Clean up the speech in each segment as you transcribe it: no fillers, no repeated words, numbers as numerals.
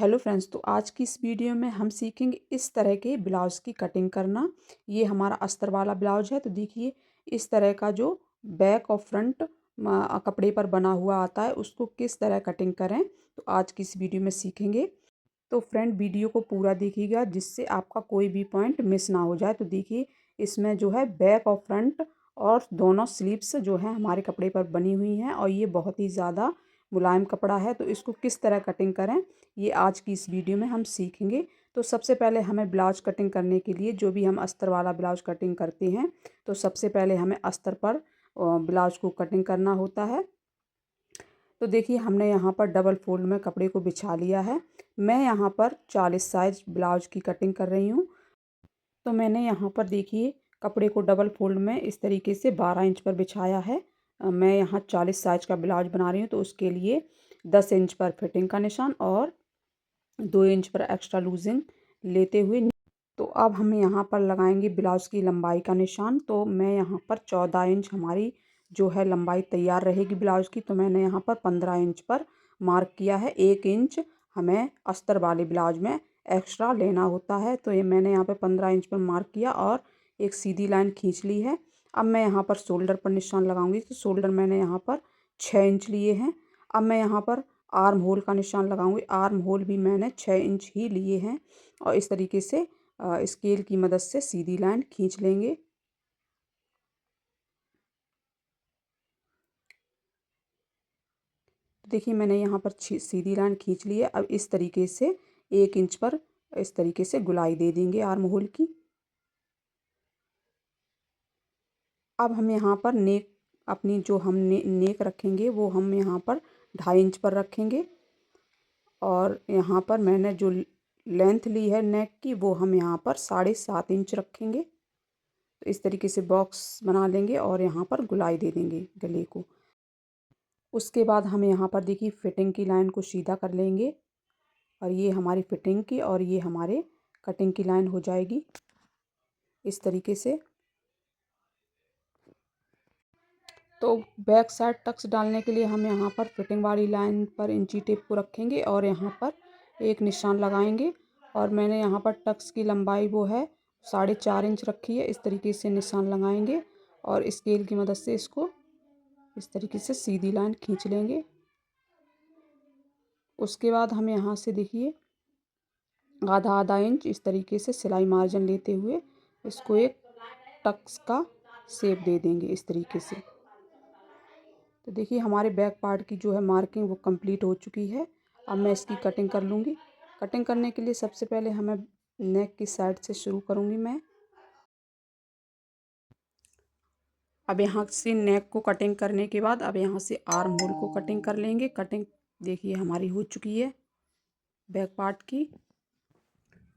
Hello friends, तो आज की इस वीडियो में हम सीखेंगे इस तरह के ब्लाउज़ की कटिंग करना। ये हमारा अस्तर वाला ब्लाउज है। तो देखिए, इस तरह का जो बैक और फ्रंट कपड़े पर बना हुआ आता है, उसको किस तरह कटिंग करें, तो आज की इस वीडियो में सीखेंगे। तो फ्रेंड, वीडियो को पूरा देखिएगा जिससे आपका कोई भी पॉइंट मिस ना हो जाए। तो देखिए, इसमें जो है बैक और फ्रंट और दोनों स्लीव्स जो है हमारे कपड़े पर बनी हुई हैं, और ये बहुत ही ज़्यादा मुलायम कपड़ा है। तो इसको किस तरह कटिंग करें, ये आज की इस वीडियो में हम सीखेंगे। तो सबसे पहले हमें ब्लाउज कटिंग करने के लिए, जो भी हम अस्तर वाला ब्लाउज कटिंग करते हैं, तो सबसे पहले हमें अस्तर पर ब्लाउज को कटिंग करना होता है। तो देखिए, हमने यहाँ पर डबल फोल्ड में कपड़े को बिछा लिया है। मैं यहाँ पर 40 साइज ब्लाउज की कटिंग कर रही हूँ। तो मैंने यहाँ पर देखिए, कपड़े को डबल फोल्ड में इस तरीके से 12 इंच पर बिछाया है। मैं यहाँ 40 साइज का ब्लाउज बना रही हूँ, तो उसके लिए 10 इंच पर फिटिंग का निशान और 2 इंच पर एक्स्ट्रा लूजिंग लेते हुए, तो अब हम यहाँ पर लगाएंगे ब्लाउज़ की लंबाई का निशान। तो मैं यहाँ पर 14 इंच हमारी जो है लंबाई तैयार रहेगी ब्लाउज़ की। तो मैंने यहाँ पर 15 इंच पर मार्क किया है। 1 इंच हमें अस्तर वाले ब्लाउज में एक्स्ट्रा लेना होता है। तो ये मैंने यहाँ पर 15 इंच पर मार्क किया और एक सीधी लाइन खींच ली है। अब मैं यहाँ पर शोल्डर पर निशान लगाऊंगी। तो शोल्डर मैंने यहाँ पर 6 इंच लिए हैं। अब मैं यहाँ पर आर्म होल का निशान लगाऊंगी। आर्म होल भी मैंने 6 इंच ही लिए हैं, और इस तरीके से स्केल की मदद से सीधी लाइन खींच लेंगे। देखिए, मैंने यहाँ पर सीधी लाइन खींच ली है। अब इस तरीके से 1 इंच पर इस तरीके से गुलाई दे देंगे आर्म होल की। अब हम यहाँ पर नेक, अपनी जो हम नेक रखेंगे वो हम यहाँ पर 2.5 इंच पर रखेंगे, और यहाँ पर मैंने जो लेंथ ली है नेक की, वो हम यहाँ पर 7.5 इंच रखेंगे। तो इस तरीके से बॉक्स बना लेंगे और यहाँ पर गुलाई दे देंगे गले को। उसके बाद हम यहाँ पर देखिए, फिटिंग की लाइन को सीधा कर लेंगे, और ये हमारी फिटिंग की और ये हमारे कटिंग की लाइन हो जाएगी इस तरीके से। तो बैक साइड टक्स डालने के लिए हम यहाँ पर फिटिंग वाली लाइन पर इंची टेप को रखेंगे और यहाँ पर एक निशान लगाएंगे। और मैंने यहाँ पर टक्स की लंबाई वो है 4.5 इंच रखी है। इस तरीके से निशान लगाएंगे और स्केल की मदद से इसको इस तरीके से सीधी लाइन खींच लेंगे। उसके बाद हम यहाँ से देखिए, आधा आधा इंच इस तरीके से सिलाई मार्जिन लेते हुए इसको एक टक्स का शेप दे देंगे इस तरीके से। तो देखिए, हमारे बैक पार्ट की जो है मार्किंग वो कंप्लीट हो चुकी है। अब मैं इसकी कटिंग कर लूँगी। कटिंग करने के लिए सबसे पहले हमें नेक की साइड से शुरू करूँगी मैं। अब यहाँ से नेक को कटिंग करने के बाद अब यहाँ से आर्म होल को कटिंग कर लेंगे। कटिंग देखिए हमारी हो चुकी है बैक पार्ट की।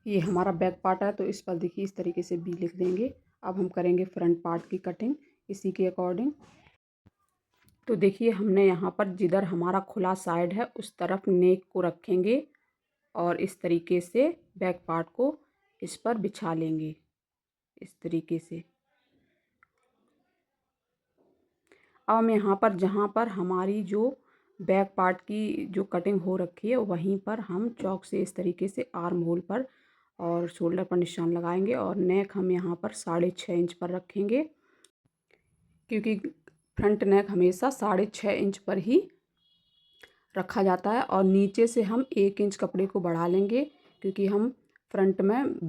ये हमारा बैक पार्ट है, तो इस पर देखिए इस तरीके से बी लिख देंगे। अब हम करेंगे फ्रंट पार्ट की कटिंग इसी के अकॉर्डिंग। तो देखिए, हमने यहाँ पर जिधर हमारा खुला साइड है उस तरफ नेक को रखेंगे और इस तरीके से बैक पार्ट को इस पर बिछा लेंगे इस तरीके से। अब हम यहाँ पर जहाँ पर हमारी जो बैक पार्ट की जो कटिंग हो रखी है वहीं पर हम चौक से इस तरीके से आर्म होल पर और शोल्डर पर निशान लगाएंगे, और नेक हम यहाँ पर 6.5 इंच पर रखेंगे, क्योंकि फ्रंट नेक हमेशा 6.5 इंच पर ही रखा जाता है। और नीचे से हम 1 इंच कपड़े को बढ़ा लेंगे, क्योंकि हम फ्रंट में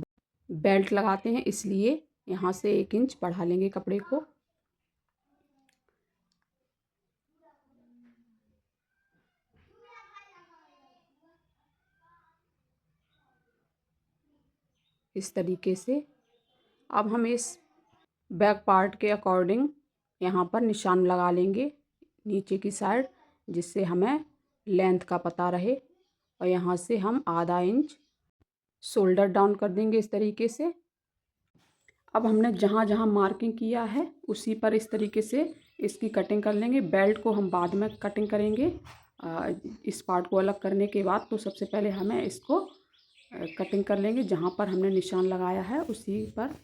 बेल्ट लगाते हैं, इसलिए यहाँ से 1 इंच बढ़ा लेंगे कपड़े को। इस तरीके से अब हम इस बैक पार्ट के अकॉर्डिंग यहाँ पर निशान लगा लेंगे नीचे की साइड, जिससे हमें लेंथ का पता रहे। और यहाँ से हम आधा इंच शोल्डर डाउन कर देंगे इस तरीके से। अब हमने जहाँ जहाँ मार्किंग किया है उसी पर इस तरीके से इसकी कटिंग कर लेंगे। बेल्ट को हम बाद में कटिंग करेंगे। इस पार्ट को अलग करने के बाद तो सबसे पहले हमें इसको कटिंग कर लेंगे जहाँ पर हमने निशान लगाया है उसी पर।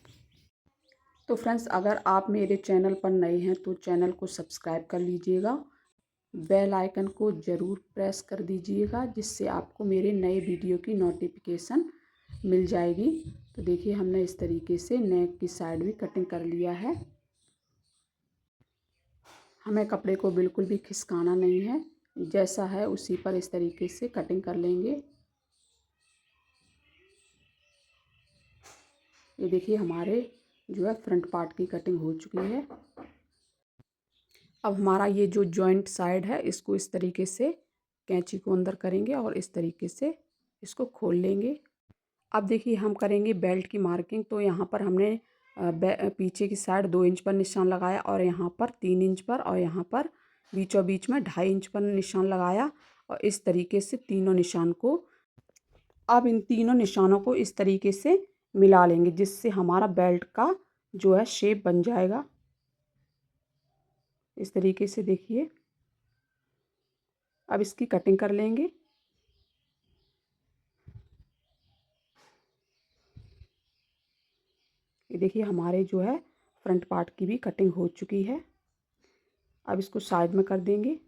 तो फ्रेंड्स, अगर आप मेरे चैनल पर नए हैं तो चैनल को सब्सक्राइब कर लीजिएगा बेल आइकन को ज़रूर प्रेस कर दीजिएगा, जिससे आपको मेरे नए वीडियो की नोटिफिकेशन मिल जाएगी। तो देखिए हमने इस तरीके से नेक की साइड भी कटिंग कर लिया है। हमें कपड़े को बिल्कुल भी खिसकाना नहीं है, जैसा है उसी पर इस तरीके से कटिंग कर लेंगे। ये देखिए हमारे जो है फ्रंट पार्ट की कटिंग हो चुकी है। अब हमारा ये जो जॉइंट साइड है इसको इस तरीके से कैंची को अंदर करेंगे और इस तरीके से इसको खोल लेंगे। अब देखिए हम करेंगे बेल्ट की मार्किंग। तो यहाँ पर हमने पीछे की साइड 2 इंच पर निशान लगाया और यहाँ पर 3 इंच पर और यहाँ पर बीचों बीच में 2.5 इंच पर निशान लगाया। और इस तरीके से तीनों निशान को, अब इन तीनों निशानों को इस तरीके से मिला लेंगे, जिससे हमारा बेल्ट का जो है शेप बन जाएगा। इस तरीके से देखिए अब इसकी कटिंग कर लेंगे। ये देखिए हमारे जो है फ्रंट पार्ट की भी कटिंग हो चुकी है। अब इसको साइड में कर देंगे।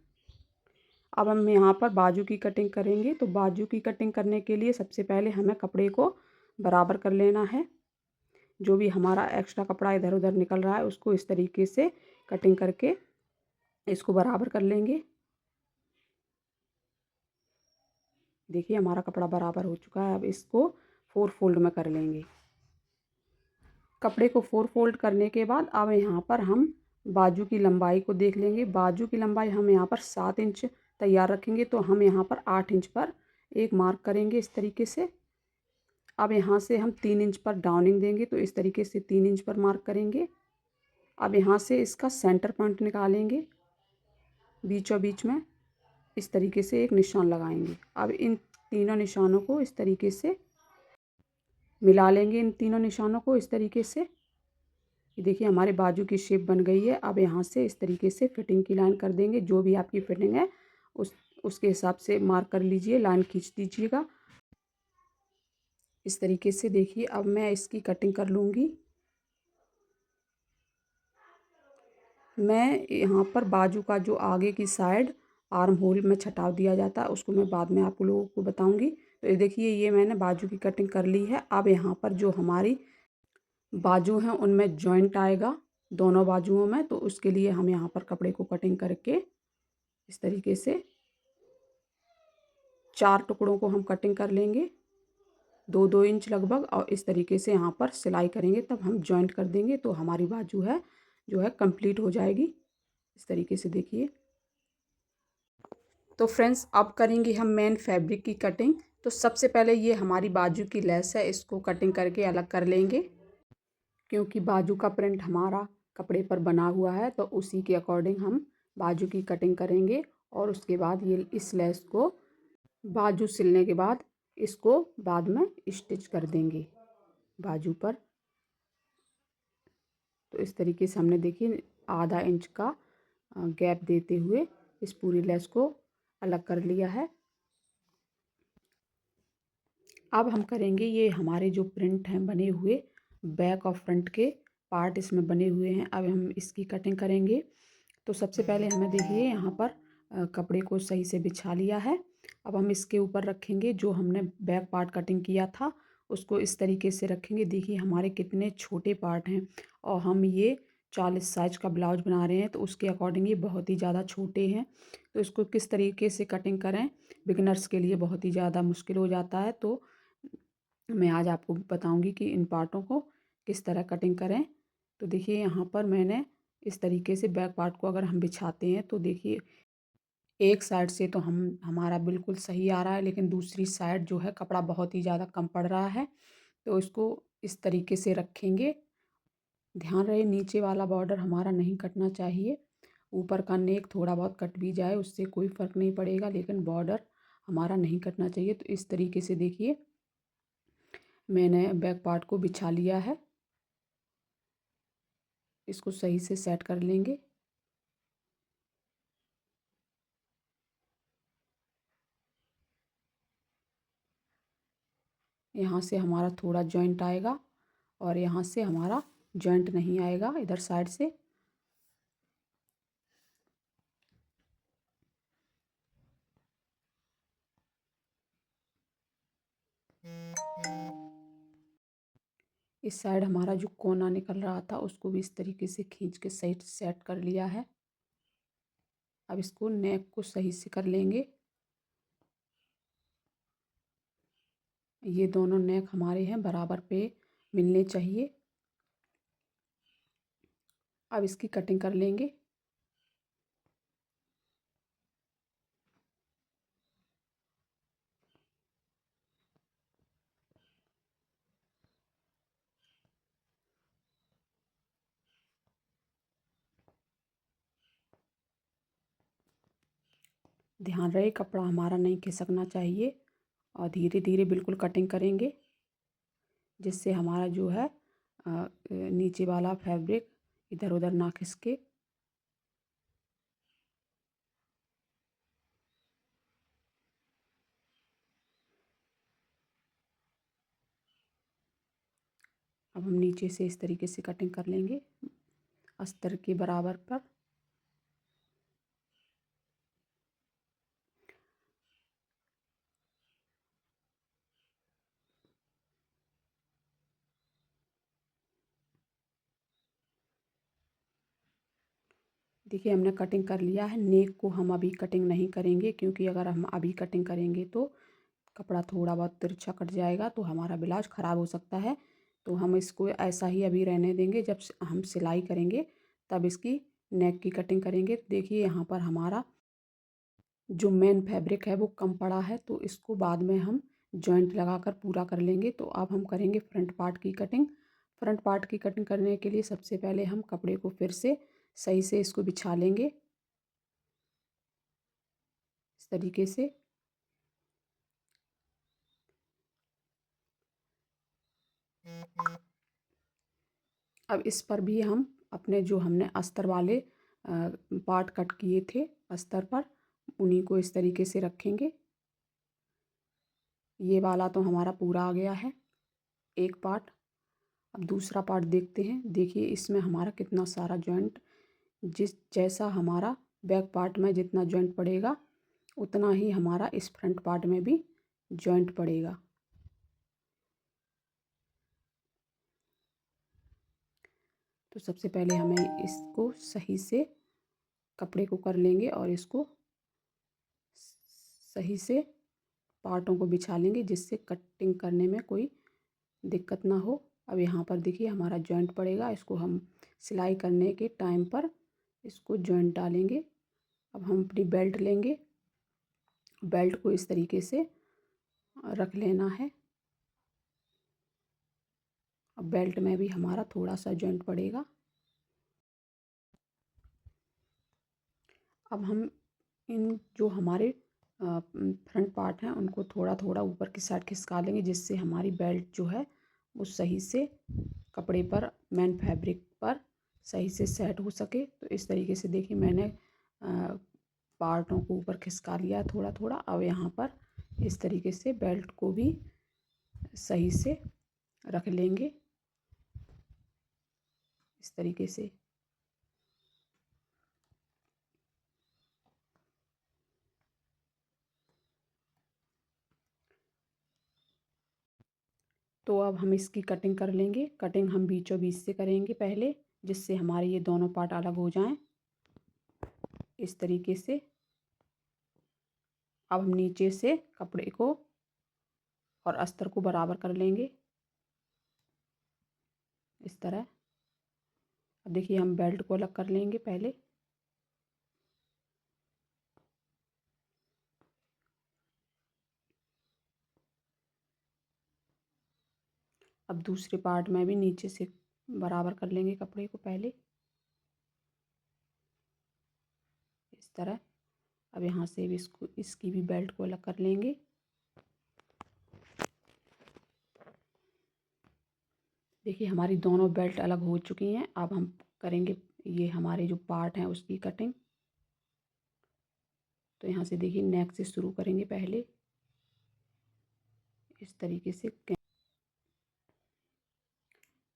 अब हम यहाँ पर बाजू की कटिंग करेंगे। तो बाजू की कटिंग करने के लिए सबसे पहले हमें कपड़े को बराबर कर लेना है। जो भी हमारा एक्स्ट्रा कपड़ा इधर उधर निकल रहा है उसको इस तरीके से कटिंग करके इसको बराबर कर लेंगे। देखिए हमारा कपड़ा बराबर हो चुका है। अब इसको 4 फोल्ड में कर लेंगे। कपड़े को 4 फोल्ड करने के बाद अब यहाँ पर हम बाजू की लंबाई को देख लेंगे। बाजू की लंबाई हम यहाँ पर 7 इंच तैयार रखेंगे, तो हम यहाँ पर 8 इंच पर एक मार्क करेंगे इस तरीके से। अब यहाँ से हम 3 इंच पर डाउनिंग देंगे, तो इस तरीके से 3 इंच पर मार्क करेंगे। अब यहाँ से इसका सेंटर पॉइंट निकालेंगे, बीचों बीच में इस तरीके से एक निशान लगाएंगे। अब इन तीनों निशानों को इस तरीके से मिला लेंगे, इन तीनों निशानों को इस तरीके से। ये देखिए हमारे बाजू की शेप बन गई है। अब यहाँ से इस तरीके से फिटिंग की लाइन कर देंगे। जो भी आपकी फिटिंग है उसके हिसाब से मार्क कर लीजिए, लाइन खींच दीजिएगा इस तरीके से। देखिए अब मैं इसकी कटिंग कर लूँगी। मैं यहाँ पर बाजू का जो आगे की साइड आर्म होल में छटाव दिया जाता है उसको मैं बाद में आप लोगों को बताऊँगी। तो ये देखिए ये मैंने बाजू की कटिंग कर ली है। अब यहाँ पर जो हमारी बाजू हैं उनमें जॉइंट आएगा दोनों बाजुओं में, तो उसके लिए हम यहाँ पर कपड़े को कटिंग करके इस तरीके से 4 टुकड़ों को हम कटिंग कर लेंगे 2-2 इंच लगभग, और इस तरीके से यहाँ पर सिलाई करेंगे। तब हम जॉइंट कर देंगे तो हमारी बाजू है जो है कंप्लीट हो जाएगी इस तरीके से। देखिए तो फ्रेंड्स अब करेंगे हम मेन फैब्रिक की कटिंग। तो सबसे पहले ये हमारी बाजू की लेस है, इसको कटिंग करके अलग कर लेंगे, क्योंकि बाजू का प्रिंट हमारा कपड़े पर बना हुआ है। तो उसी के अकॉर्डिंग हम बाजू की कटिंग करेंगे। और उसके बाद ये इस लेस को बाजू सिलने के बाद इसको बाद में स्टिच कर देंगे बाजू पर। तो इस तरीके से हमने देखिए आधा इंच का गैप देते हुए इस पूरी लेस को अलग कर लिया है। अब हम करेंगे ये हमारे जो प्रिंट हैं बने हुए बैक और फ्रंट के पार्ट इसमें बने हुए हैं। अब हम इसकी कटिंग करेंगे। तो सबसे पहले हमें देखिए यहाँ पर कपड़े को सही से बिछा लिया है। अब हम इसके ऊपर रखेंगे जो हमने बैक पार्ट कटिंग किया था उसको इस तरीके से रखेंगे। देखिए हमारे कितने छोटे पार्ट हैं और हम ये 40 साइज का ब्लाउज बना रहे हैं, तो उसके अकॉर्डिंग ये बहुत ही ज़्यादा छोटे हैं। तो इसको किस तरीके से कटिंग करें बिगिनर्स के लिए बहुत ही ज़्यादा मुश्किल हो जाता है। तो मैं आज आपको बताऊंगी कि इन पार्टों को किस तरह कटिंग करें। तो देखिए यहाँ पर मैंने इस तरीके से बैक पार्ट को अगर हम बिछाते हैं तो देखिए एक साइड से तो हमारा बिल्कुल सही आ रहा है, लेकिन दूसरी साइड जो है कपड़ा बहुत ही ज़्यादा कम पड़ रहा है। तो इसको इस तरीके से रखेंगे। ध्यान रहे नीचे वाला बॉर्डर हमारा नहीं कटना चाहिए। ऊपर का नेक थोड़ा बहुत कट भी जाए उससे कोई फ़र्क नहीं पड़ेगा, लेकिन बॉर्डर हमारा नहीं कटना चाहिए। तो इस तरीके से देखिए मैंने बैक पार्ट को बिछा लिया है। इसको सही से सेट कर लेंगे। यहाँ से हमारा थोड़ा जॉइंट आएगा और यहाँ से हमारा जॉइंट नहीं आएगा इधर साइड से। इस साइड हमारा जो कोना निकल रहा था उसको भी इस तरीके से खींच के सही सेट कर लिया है। अब इसको नेक को सही से कर लेंगे। ये दोनों नेक हमारे हैं बराबर पे मिलने चाहिए। अब इसकी कटिंग कर लेंगे। ध्यान रहे कपड़ा हमारा नहीं खिसकना चाहिए और धीरे धीरे बिल्कुल कटिंग करेंगे जिससे हमारा जो है नीचे वाला फैब्रिक इधर उधर ना खिसके। अब हम नीचे से इस तरीके से कटिंग कर लेंगे अस्तर के बराबर पर। देखिए हमने कटिंग कर लिया है। नेक को हम अभी कटिंग नहीं करेंगे क्योंकि अगर हम अभी कटिंग करेंगे तो कपड़ा थोड़ा बहुत तिरछा कट जाएगा तो हमारा ब्लाउज ख़राब हो सकता है। तो हम इसको ऐसा ही अभी रहने देंगे। जब हम सिलाई करेंगे तब इसकी नेक की कटिंग करेंगे। देखिए यहाँ पर हमारा जो मेन फैब्रिक है वो कम पड़ा है तो इसको बाद में हम जॉइंट लगाकर पूरा कर लेंगे। तो अब हम करेंगे फ्रंट पार्ट की कटिंग। फ्रंट पार्ट की कटिंग करने के लिए सबसे पहले हम कपड़े को फिर से सही से इसको बिछा लेंगे इस तरीके से। अब इस पर भी हम अपने जो हमने अस्तर वाले पार्ट कट किए थे अस्तर पर उन्हीं को इस तरीके से रखेंगे। ये वाला तो हमारा पूरा आ गया है एक पार्ट। अब दूसरा पार्ट देखते हैं। देखिए इसमें हमारा कितना सारा जॉइंट जैसा हमारा बैक पार्ट में जितना जॉइंट पड़ेगा उतना ही हमारा इस फ्रंट पार्ट में भी जॉइंट पड़ेगा। तो सबसे पहले हमें इसको सही से कपड़े को कर लेंगे और इसको सही से पार्टों को बिछा लेंगे जिससे कटिंग करने में कोई दिक्कत ना हो। अब यहाँ पर देखिए हमारा जॉइंट पड़ेगा। इसको हम सिलाई करने के टाइम पर इसको जॉइंट डालेंगे। अब हम अपनी बेल्ट लेंगे। बेल्ट को इस तरीके से रख लेना है। अब बेल्ट में भी हमारा थोड़ा सा जॉइंट पड़ेगा। अब हम इन जो हमारे फ्रंट पार्ट हैं उनको थोड़ा थोड़ा ऊपर की साइड खिसका लेंगे जिससे हमारी बेल्ट जो है वो सही से कपड़े पर मेन फैब्रिक पर सही से सेट हो सके। तो इस तरीके से देखिए मैंने पार्टों को ऊपर खिसका लिया थोड़ा थोड़ा। अब यहाँ पर इस तरीके से बेल्ट को भी सही से रख लेंगे इस तरीके से। तो अब हम इसकी कटिंग कर लेंगे। कटिंग हम बीचों बीच से करेंगे पहले जिससे हमारे ये दोनों पार्ट अलग हो जाएं इस तरीके से। अब हम नीचे से कपड़े को और अस्तर को बराबर कर लेंगे इस तरह। अब देखिए हम बेल्ट को अलग कर लेंगे पहले। अब दूसरे पार्ट में भी नीचे से बराबर कर लेंगे कपड़े को पहले इस तरह। अब यहाँ से भी इसकी भी बेल्ट को अलग कर लेंगे। देखिए हमारी दोनों बेल्ट अलग हो चुकी हैं। अब हम करेंगे ये हमारे जो पार्ट हैं उसकी कटिंग। तो यहाँ से देखिए नेक से शुरू करेंगे पहले इस तरीके से।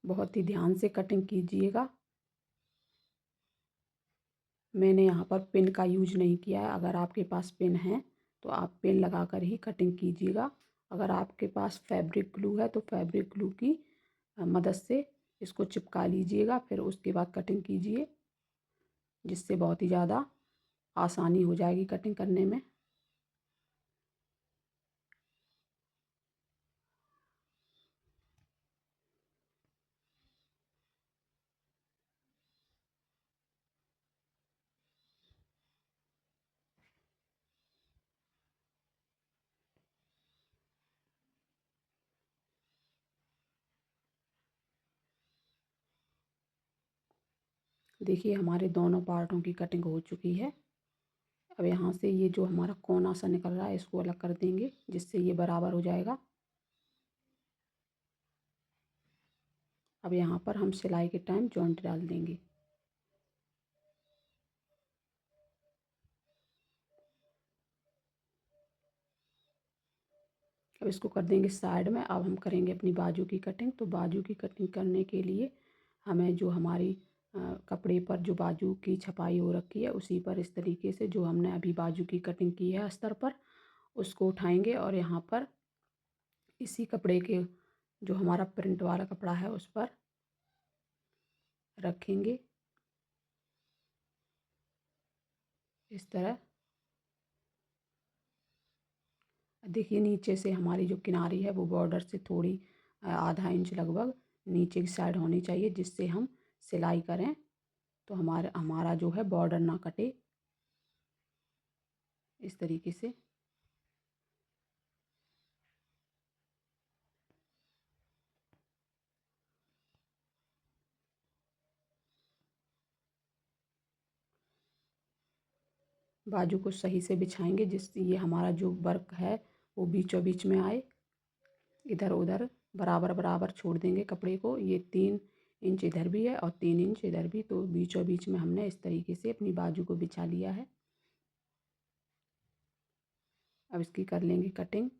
बहुत ही ध्यान से कटिंग कीजिएगा। मैंने यहाँ पर पिन का यूज नहीं किया है। अगर आपके पास पिन है तो आप पिन लगाकर ही कटिंग कीजिएगा। अगर आपके पास फैब्रिक ग्लू है तो फैब्रिक ग्लू की मदद से इसको चिपका लीजिएगा। फिर उसके बाद कटिंग कीजिए, जिससे बहुत ही ज़्यादा आसानी हो जाएगी कटिंग करने में। देखिए हमारे दोनों पार्टों की कटिंग हो चुकी है। अब यहाँ से ये जो हमारा कोना सा निकल रहा है इसको अलग कर देंगे, जिससे ये बराबर हो जाएगा। अब यहाँ पर हम सिलाई के टाइम जॉइंट डाल देंगे। अब इसको कर देंगे साइड में। अब हम करेंगे अपनी बाजू की कटिंग। तो बाजू की कटिंग करने के लिए हमें जो हमारी कपड़े पर जो बाजू की छपाई हो रखी है उसी पर इस तरीके से जो हमने अभी बाजू की कटिंग की है अस्तर पर, उसको उठाएंगे और यहाँ पर इसी कपड़े के जो हमारा प्रिंट वाला कपड़ा है उस पर रखेंगे इस तरह। देखिए नीचे से हमारी जो किनारी है वो बॉर्डर से थोड़ी आधा इंच लगभग नीचे की साइड होनी चाहिए, जिससे हम सिलाई करें तो हमारा जो है बॉर्डर ना कटे। इस तरीके से बाजू को सही से बिछाएंगे, जिससे ये हमारा जो वर्क है वो बीचों बीच में आए। इधर उधर बराबर बराबर छोड़ देंगे कपड़े को। ये 3 इंच इधर भी है और 3 इंच इधर भी, तो बीचों बीच में हमने इस तरीके से अपनी बाजू को बिछा लिया है। अब इसकी कर लेंगे कटिंग।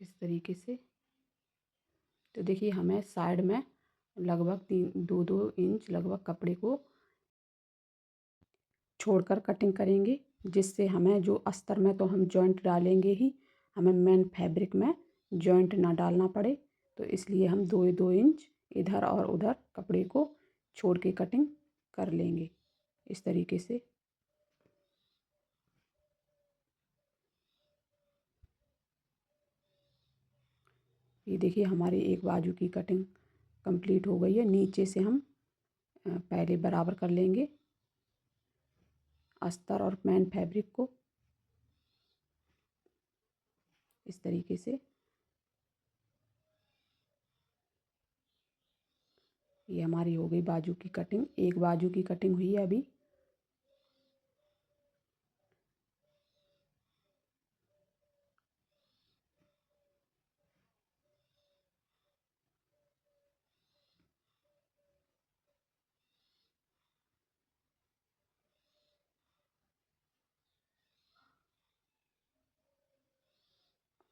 इस तरीके से। तो देखिए हमें साइड में लगभग 2-2 इंच लगभग कपड़े को छोड़कर कटिंग करेंगे, जिससे हमें जो अस्तर में तो हम जॉइंट डालेंगे ही, हमें मेन फैब्रिक में जॉइंट ना डालना पड़े। तो इसलिए हम 2-2 इंच इधर और उधर कपड़े को छोड़ के कटिंग कर लेंगे इस तरीके से। ये देखिए हमारी एक बाजू की कटिंग कंप्लीट हो गई है। नीचे से हम पहले बराबर कर लेंगे अस्तर और मेन फैब्रिक को इस तरीके से। ये हमारी हो गई बाजू की कटिंग। एक बाजू की कटिंग हुई है अभी।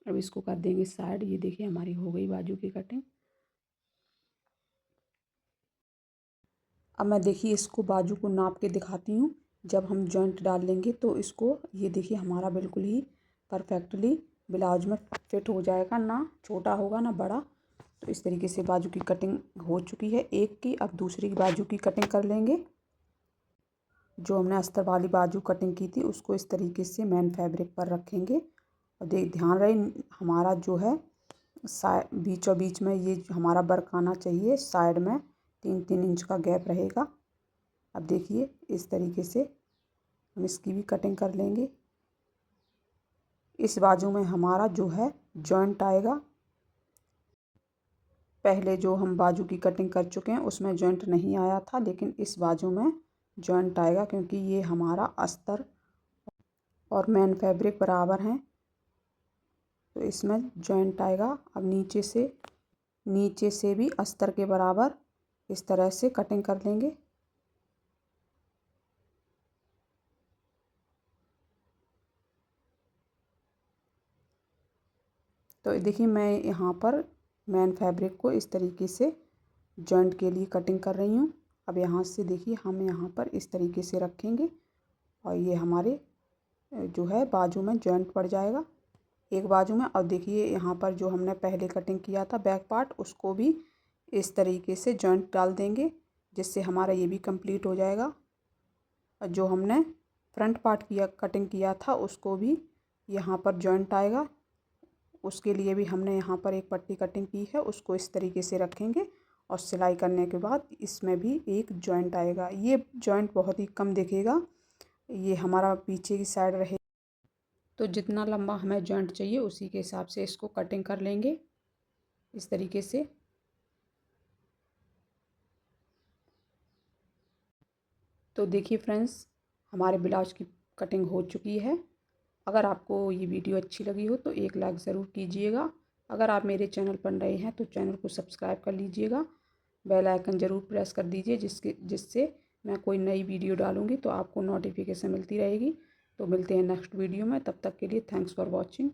अब इसको कर देंगे साइड। ये देखिए हमारी हो गई बाजू की कटिंग। अब मैं देखिए इसको बाजू को नाप के दिखाती हूँ। जब हम जॉइंट डाल लेंगे तो इसको ये देखिए हमारा बिल्कुल ही परफेक्टली ब्लाउज में फिट हो जाएगा, ना छोटा होगा ना बड़ा। तो इस तरीके से बाजू की कटिंग हो चुकी है एक की। अब दूसरी बाजू की कटिंग कर लेंगे। जो हमने अस्तर वाली बाजू कटिंग की थी उसको इस तरीके से मेन फैब्रिक पर रखेंगे। और ध्यान रहे हमारा जो है बीचों बीच में ये हमारा वर्क आना चाहिए। साइड में 3-3 इंच का गैप रहेगा। अब देखिए इस तरीके से हम इसकी भी कटिंग कर लेंगे। इस बाजू में हमारा जो है जॉइंट आएगा। पहले जो हम बाजू की कटिंग कर चुके हैं उसमें जॉइंट नहीं आया था, लेकिन इस बाजू में जॉइंट आएगा क्योंकि ये हमारा अस्तर और मेन फैब्रिक बराबर हैं, तो इसमें जॉइंट आएगा। अब नीचे से भी अस्तर के बराबर इस तरह से कटिंग कर लेंगे। तो देखिए मैं यहाँ पर मेन फैब्रिक को इस तरीके से जॉइंट के लिए कटिंग कर रही हूँ। अब यहाँ से देखिए हम यहाँ पर इस तरीके से रखेंगे और ये हमारे जो है बाजू में जॉइंट पड़ जाएगा एक बाजू में। और देखिए यहाँ पर जो हमने पहले कटिंग किया था बैक पार्ट, उसको भी इस तरीके से जॉइंट डाल देंगे, जिससे हमारा ये भी कंप्लीट हो जाएगा। और जो हमने फ्रंट पार्ट कटिंग किया था उसको भी यहाँ पर जॉइंट आएगा, उसके लिए भी हमने यहाँ पर एक पट्टी कटिंग की है, उसको इस तरीके से रखेंगे और सिलाई करने के बाद इसमें भी एक जॉइंट आएगा। ये जॉइंट बहुत ही कम दिखेगा, ये हमारा पीछे की साइड रहे। तो जितना लंबा हमें जॉइंट चाहिए उसी के हिसाब से इसको कटिंग कर लेंगे इस तरीके से। तो देखिए फ्रेंड्स, हमारे ब्लाउज की कटिंग हो चुकी है। अगर आपको ये वीडियो अच्छी लगी हो तो एक लाइक ज़रूर कीजिएगा। अगर आप मेरे चैनल पर नए हैं तो चैनल को सब्सक्राइब कर लीजिएगा, बेल आइकन ज़रूर प्रेस कर दीजिए, जिससे मैं कोई नई वीडियो डालूँगी तो आपको नोटिफिकेशन मिलती रहेगी। तो मिलते हैं नेक्स्ट वीडियो में, तब तक के लिए थैंक्स फॉर वॉचिंग।